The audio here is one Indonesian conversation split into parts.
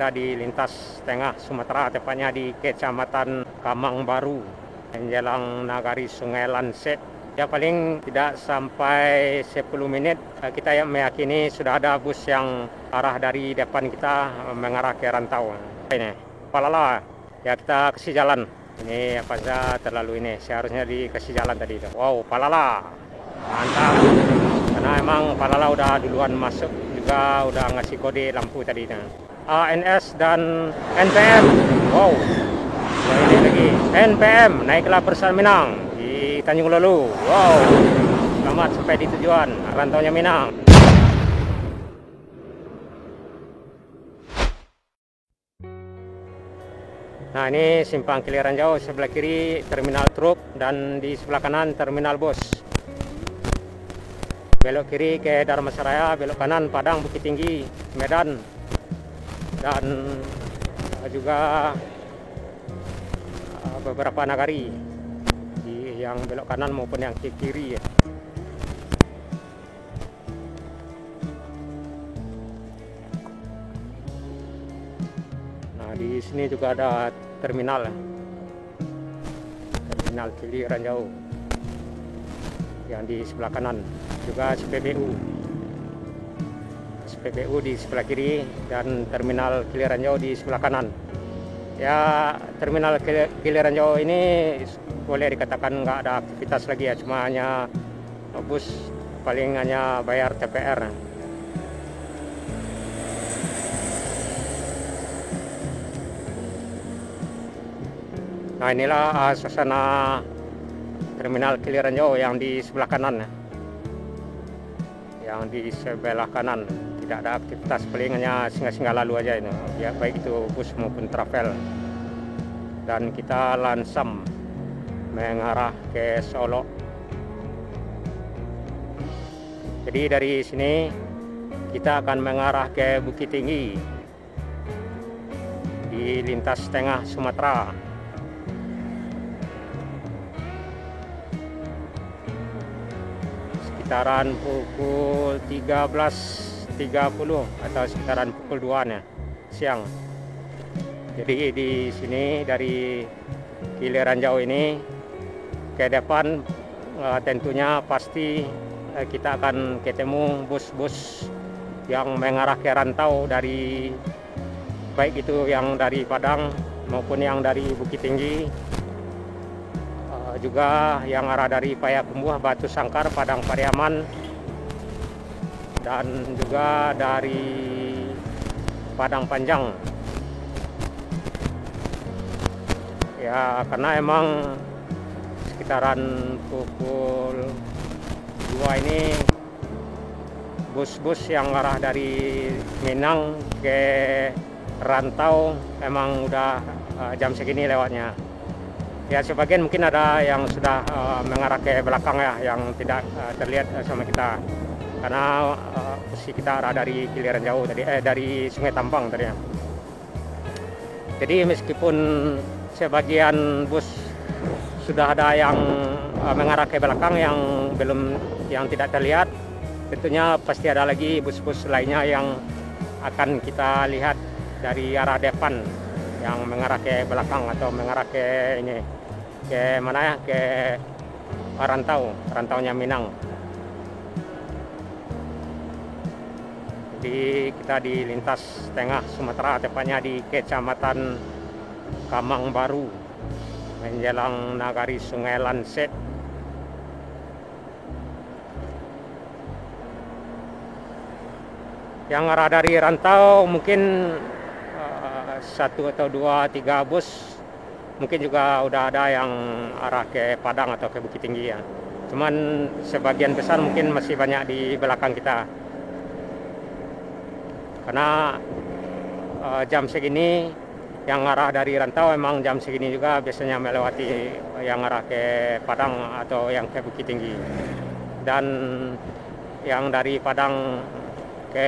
kita di lintas tengah Sumatera, tepatnya di Kecamatan Kamang Baru, menjelang Nagari Sungai Lanset. Ya paling tidak sampai 10 menit kita yang meyakini sudah ada bus yang arah dari depan kita mengarah ke Rantau. Ini Palala, ya kita kasih jalan. Ini apa saja terlalu ini, seharusnya dikasih jalan tadi. Wow, Palala, mantap. Karena emang Palala udah duluan masuk juga, udah ngasih kode lampu tadi. ANS dan NPM, wow. Nah, ini lagi NPM, naiklah bersama Minang di Tanjung Lelu. Wow, selamat sampai di tujuan, rantaunya Minang. Nah, ini simpang Kili Ranjau, sebelah kiri terminal truk dan di sebelah kanan terminal bus. Belok kiri ke Dharmasaraya, belok kanan Padang, Bukit Tinggi, Medan, dan juga beberapa nagari yang belok kanan maupun yang ke kiri. Nah, di sini juga ada terminal Kili Ranjau yang di sebelah kanan, juga SPBU di sebelah kiri dan terminal Kili Ranjau di sebelah kanan. Ya, terminal Kili Ranjau ini boleh dikatakan nggak ada aktivitas lagi ya, cuma hanya bus paling hanya bayar TPR. Nah, inilah suasana terminal Kili Ranjau yang di sebelah kanan. Yang di sebelah kanan tidak ada aktivitas, paling hanya singgah-singgah lalu aja itu. Ya, baik itu bus maupun travel. Dan kita lansam mengarah ke Solo. Jadi dari sini kita akan mengarah ke Bukit Tinggi di lintas tengah Sumatera. Sekitaran pukul 13.30 atau sekitaran pukul 2 siang. Jadi di sini dari Kili Ranjau ini ke depan tentunya pasti kita akan ketemu bus-bus yang mengarah ke rantau, dari baik itu yang dari Padang maupun yang dari Bukit Tinggi, juga yang arah dari Payakumbuh, Batu Sangkar, Padang Pariaman, dan juga dari Padang Panjang. Ya, karena emang sekitaran pukul 2 ini bus-bus yang arah dari Minang ke Rantau emang udah jam segini lewatnya. Ya, sebagian mungkin ada yang sudah mengarah ke belakang ya, yang tidak terlihat sama kita. Karena posisi kita arah dari Kili Ranjau tadi, dari Sungai Tampang tadi ya. Jadi meskipun sebagian bus sudah ada yang mengarah ke belakang yang tidak terlihat, tentunya pasti ada lagi bus-bus lainnya yang akan kita lihat dari arah depan yang mengarah ke belakang atau mengarah ke ini, ke mana ya, ke rantaunya Minang. Jadi kita di lintas tengah Sumatera, tepatnya di Kecamatan Kamang Baru, menjelang Nagari Sungai Lanset. Yang arah dari rantau mungkin 1 atau 2, 3 bus, mungkin juga udah ada yang arah ke Padang atau ke Bukit Tinggi ya. Cuman sebagian besar mungkin masih banyak di belakang kita. Karena jam segini yang arah dari rantau emang jam segini juga biasanya melewati yang arah ke Padang atau yang ke Bukit Tinggi. Dan yang dari Padang ke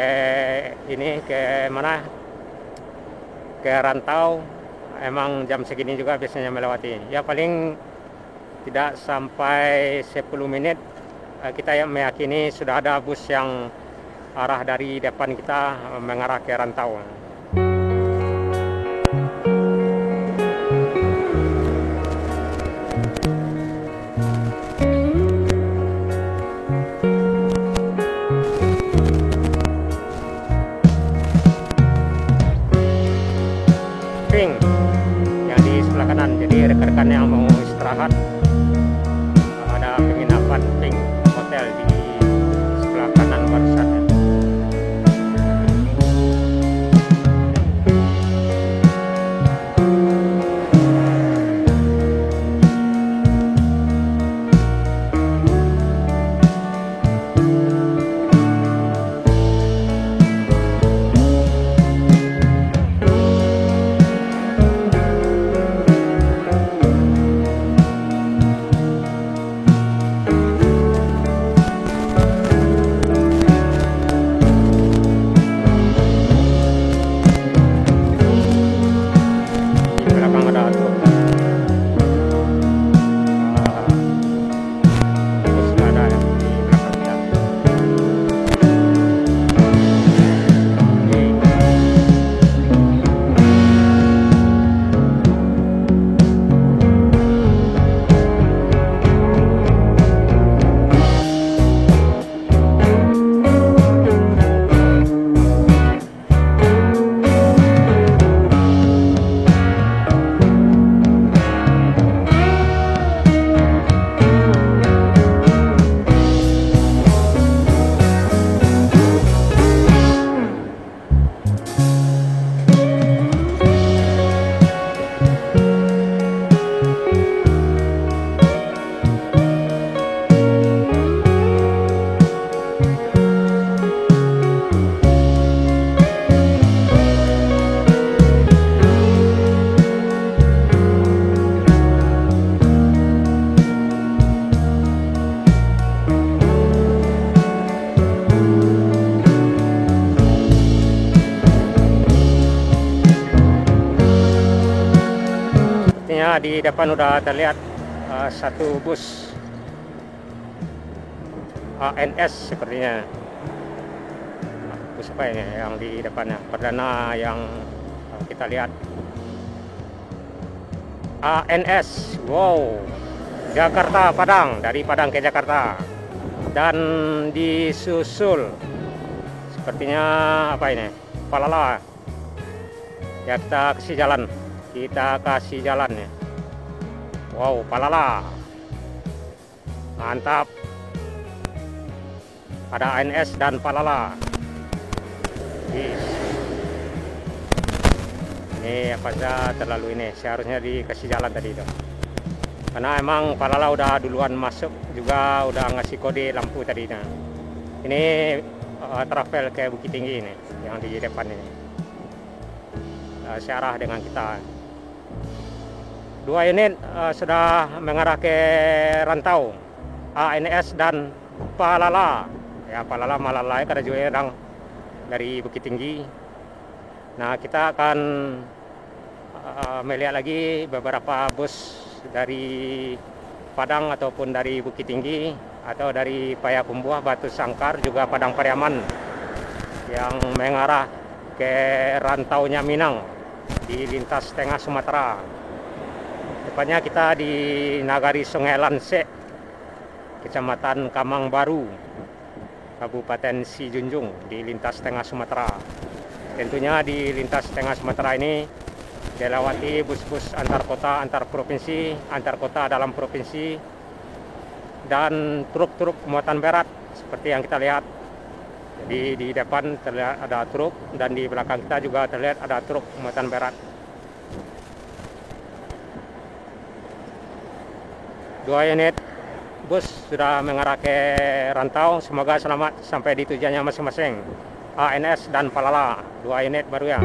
ini, ke mana, ke rantau emang jam segini juga biasanya melewati. Ya paling tidak sampai 10 menit kita yang meyakini sudah ada bus yang arah dari depan kita mengarah ke rantau. pink yang di sebelah kanan. Jadi rekan-rekan yang mau istirahat, ada penginapan pink hotel di sebelah kanan barusan. Di depan udah terlihat satu bus ANS sepertinya. Bus apa ini yang di depannya? Perdana yang kita lihat. ANS, wow, Jakarta Padang, dari Padang ke Jakarta. Dan disusul sepertinya apa ini? Palala. Ya, kita kasih jalan. Kita kasih jalan ya. Wow, Palala. Mantap. Ada ANS dan Palala. Ini apa saja terlalu ini. Seharusnya dikasih jalan tadi itu. Karena emang Palala udah duluan masuk juga, udah ngasih kode lampu tadi. Nah, ini travel ke Bukit Tinggi ini yang di depan ini. Searah dengan kita. Dua unit sudah mengarah ke Rantau, ANS dan Palala. Ya, Palala Malalai kada juga orang dari Bukit Tinggi. Nah, kita akan melihat lagi beberapa bus dari Padang ataupun dari Bukit Tinggi atau dari Payakumbuh, Batu Sangkar, juga Padang Pariaman yang mengarah ke rantaunya Minang di lintas tengah Sumatera. Tepatnya kita di Nagari Sungai Lansek, Kecamatan Kamang Baru, Kabupaten Sijunjung, di lintas tengah Sumatera. Tentunya di lintas tengah Sumatera ini dilewati bus-bus antar kota, antar provinsi, antar kota dalam provinsi, dan truk-truk muatan berat seperti yang kita lihat. Jadi di depan terlihat ada truk dan di belakang kita juga terlihat ada truk muatan berat. Dua unit bus sudah mengarah ke Rantau. Semoga selamat sampai di tujuannya masing-masing. ANS dan Palala, dua unit baru ya.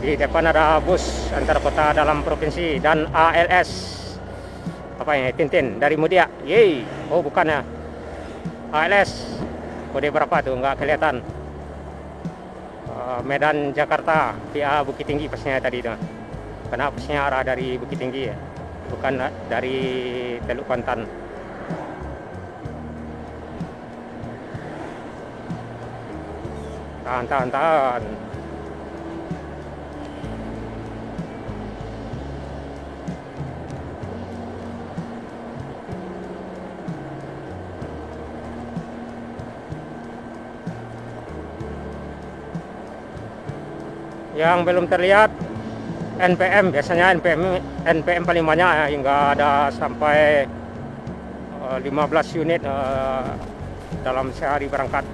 Di depan ada bus antar kota dalam provinsi dan ALS. Apa ini? Tintin dari Mudia. Yeay. Oh, bukan ya. ALS. Kode berapa tuh? Nggak kelihatan. Medan Jakarta via Bukit Tinggi pastinya tadi itu. Karena pastinya arah dari Bukit Tinggi ya. bukan dari Teluk Kuantan. Tahan. Yang belum terlihat NPM, biasanya NPM paling banyak ya, hingga ada sampai 15 unit dalam sehari berangkat.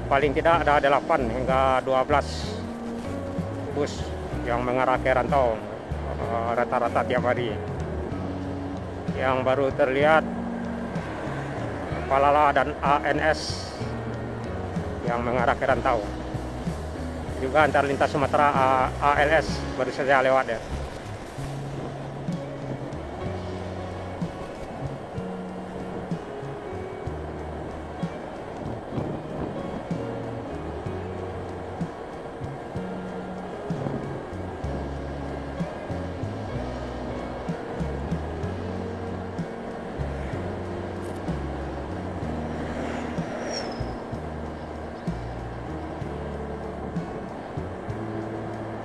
Paling tidak ada 8 hingga 12 bus yang mengarah ke rantau rata-rata tiap hari. Yang baru terlihat Palala dan ANS yang mengarah ke rantau. Juga antar lintas Sumatera ALS baru saja lewat ya.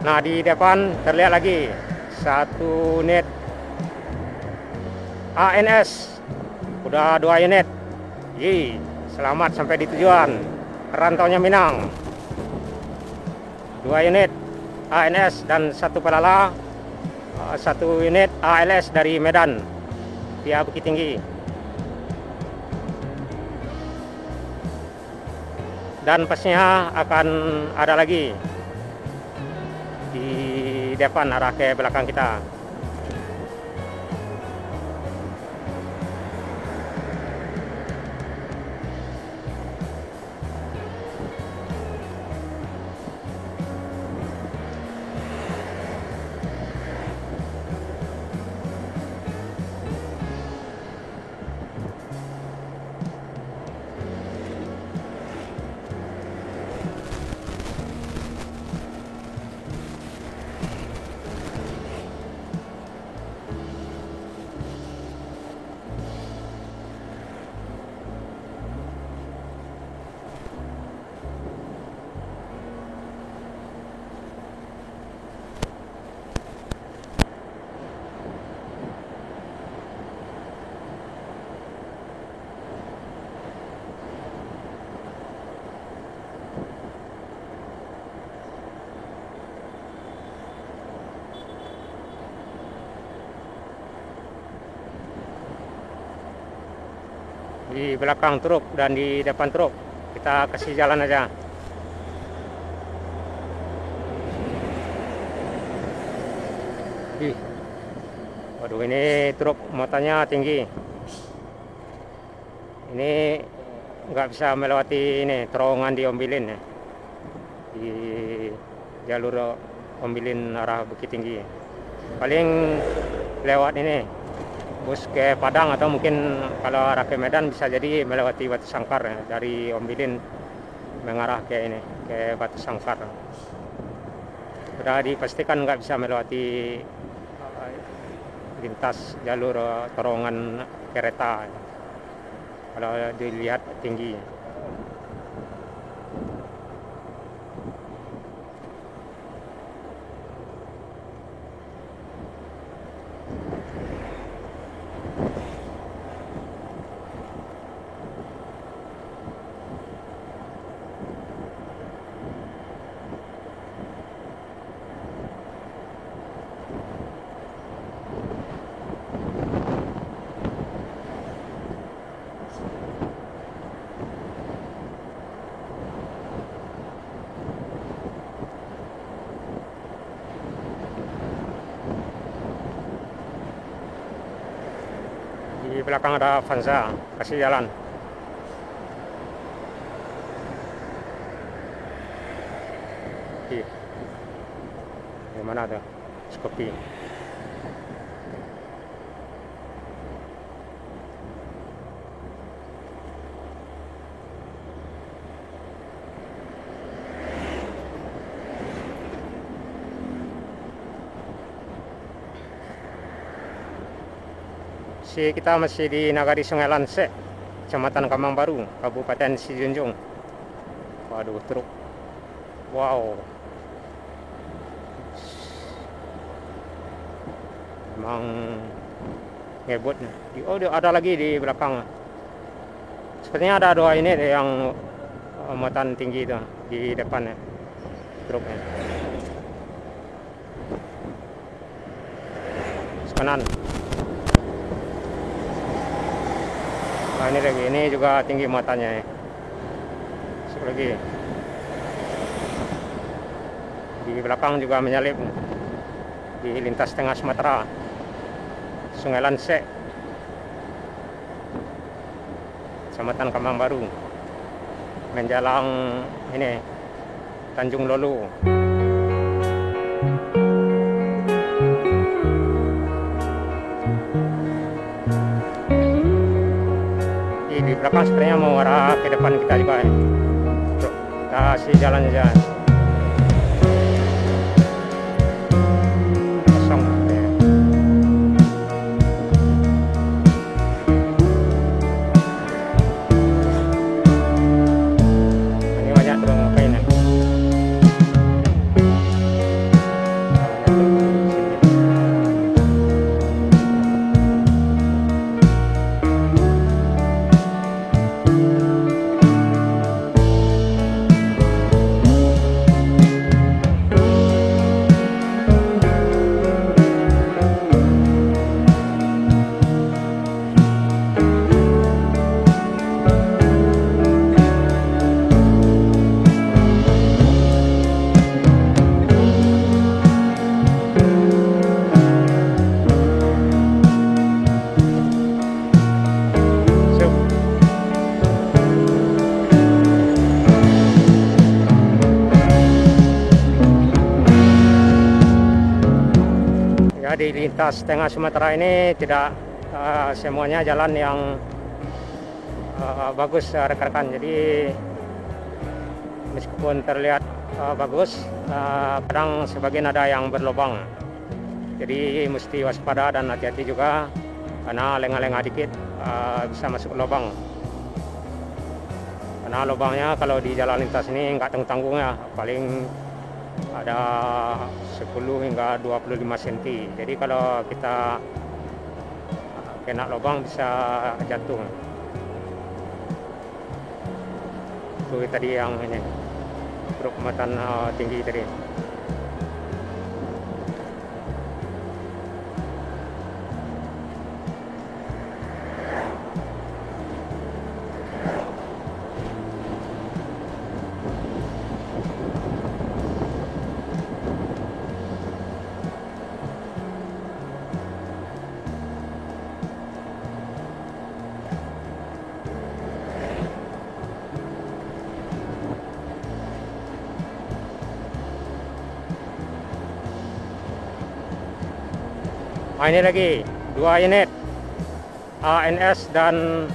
Nah, di depan terlihat lagi satu unit ANS, udah 2 unit. Selamat sampai di tujuan, rantaunya Minang. 2 unit ANS dan 1 Palala, 1 unit ALS dari Medan via Bukit Tinggi. Dan pastinya akan ada lagi di depan arah ke belakang kita. Di belakang truk dan di depan truk kita kasih jalan aja. Waduh, ini truk muatannya tinggi. Ini nggak bisa melewati ini terowongan di Ombilin ya, di jalur Ombilin arah Bukit Tinggi. Paling lewat ini bus ke Padang, atau mungkin kalau arah ke Medan bisa jadi melewati Batu Sangkar ya, dari Ombilin mengarah ke ini ke Batu Sangkar. Sudah dipastikan nggak bisa melewati lintas jalur terowongan kereta kalau dilihat tinggi. Di belakang ada Avanza, kasih jalan. Di mana tuh? Skopi. Kita masih di Nagari Sungai Lansek, Kecamatan Kamang Baru, Kabupaten Sijunjung. Waduh, truk. Wow. Memang ngebut. Oh, ada lagi di belakang. Sepertinya ada 2 unit yang muatan tinggi itu di depan truknya. Kanan. Nah, ini lagi, ini juga tinggi muatannya ya. Masuk lagi. Di belakang juga menyalip di lintas tengah Sumatera, Sungai Lansek, Kecamatan Kamang Baru, menjalang ini Tanjung Lolo. Di belakang sebenarnya mau arah ke depan kita juga ya. Kita kasih jalan aja. Kosong ya. Ini banyak truk ngapain ya. Di lintas tengah Sumatera ini tidak semuanya jalan yang bagus rekan-rekan. Jadi meskipun terlihat bagus, kadang sebagian ada yang berlubang. Jadi mesti waspada dan hati-hati juga, karena lengah-lengah dikit bisa masuk lubang. Karena lubangnya kalau di jalan lintas ini nggak tanggung-tanggung ya, paling ada 10 hingga 25 cm. Jadi kalau kita kena lubang bisa jatuh. Itu tadi yang ini truk muatan tinggi tadi. Ini lagi 2 unit ANS dan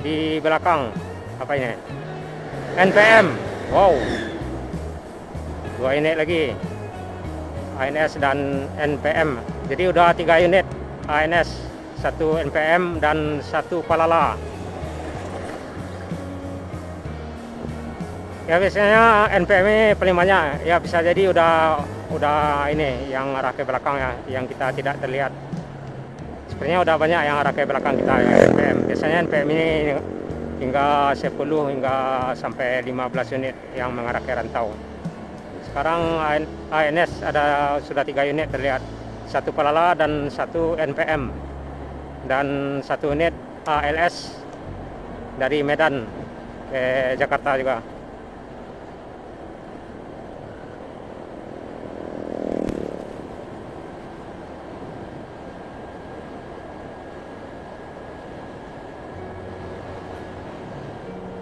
di belakang apa ini? NPM. Wow. 2 unit lagi ANS dan NPM. Jadi udah 3 unit ANS, 1 NPM dan 1 Palala. Ya biasanya NPM ini paling banyak. Ya bisa jadi udah ini yang arah ke belakang ya, yang kita tidak terlihat. Sebenarnya udah banyak yang arah ke belakang kita ya, NPM. Biasanya NPM ini hingga 10 hingga sampai 15 unit yang mengarah ke rantau. Sekarang ANS sudah 3 unit terlihat, 1 Palala dan 1 NPM dan 1 unit ALS dari Medan ke Jakarta juga.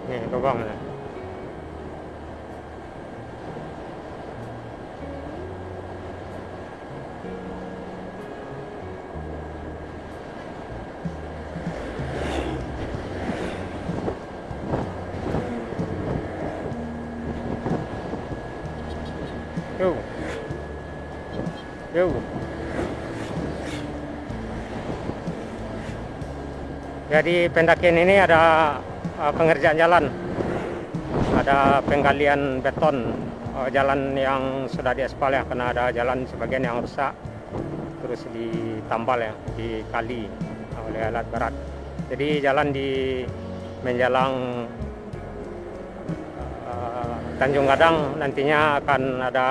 Nih lubang ya. Yo. Jadi pendakian ini ada pengerjaan jalan, ada penggalian beton, jalan yang sudah diaspal ya, karena ada jalan sebagian yang rusak, terus ditambal ya, dikali oleh alat berat. Jadi jalan di menjelang Tanjung Gadang nantinya akan ada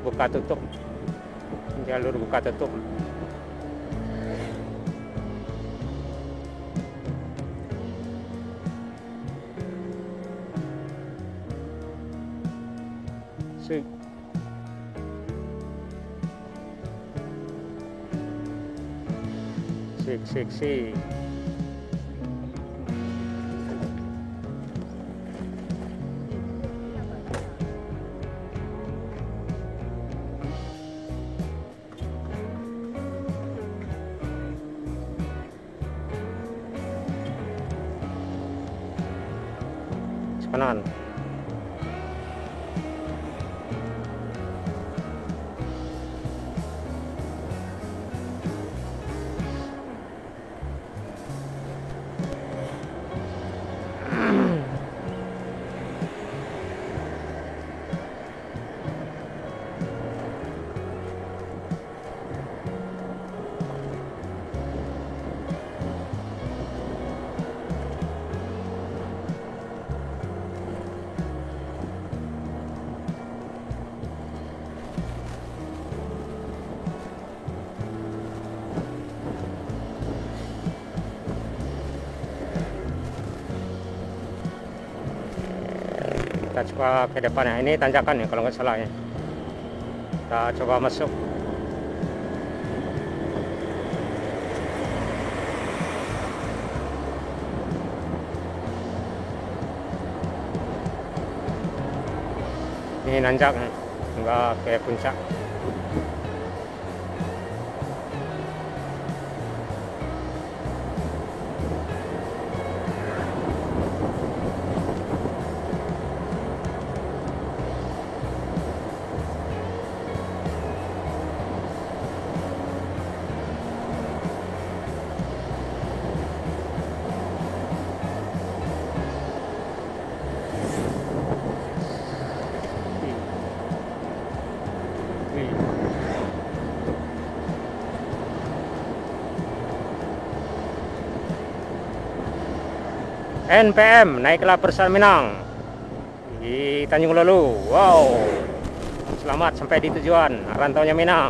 buka tutup, jalur buka tutup. Sik. Kanan. Kita coba ke depannya, ini tanjakan ya kalau nggak salah ya. Kita coba masuk. Ini nanjak nih, nggak kayak puncak. NPM, naiklah Persal Minang di Tanjung Lolu. Wow, selamat sampai di tujuan, rantaunya Minang.